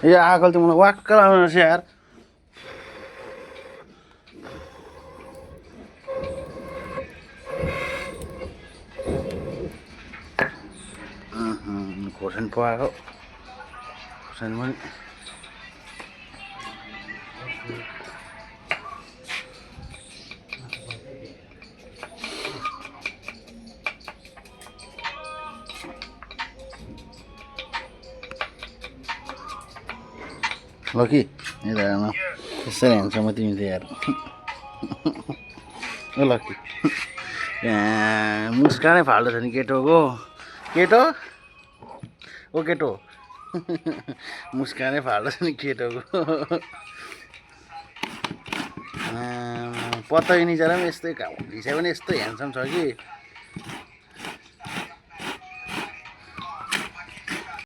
यो आकल त मलाई वाक्क लाउनु रहेछ यार। खोर्सानी पकाएको खोर्सानी पनि लकी हेर त्यसरी ह्यान्डसम्म तिमी त यार ओ लकी मुस्कानै फाल्दो छ नि केटोको केटो ओ केटो मुस्कानै फाल्दो छ नि केटोको पत्ता निचरा पनि यस्तै ढिसा पनि यस्तो ह्यान्डसम छ कि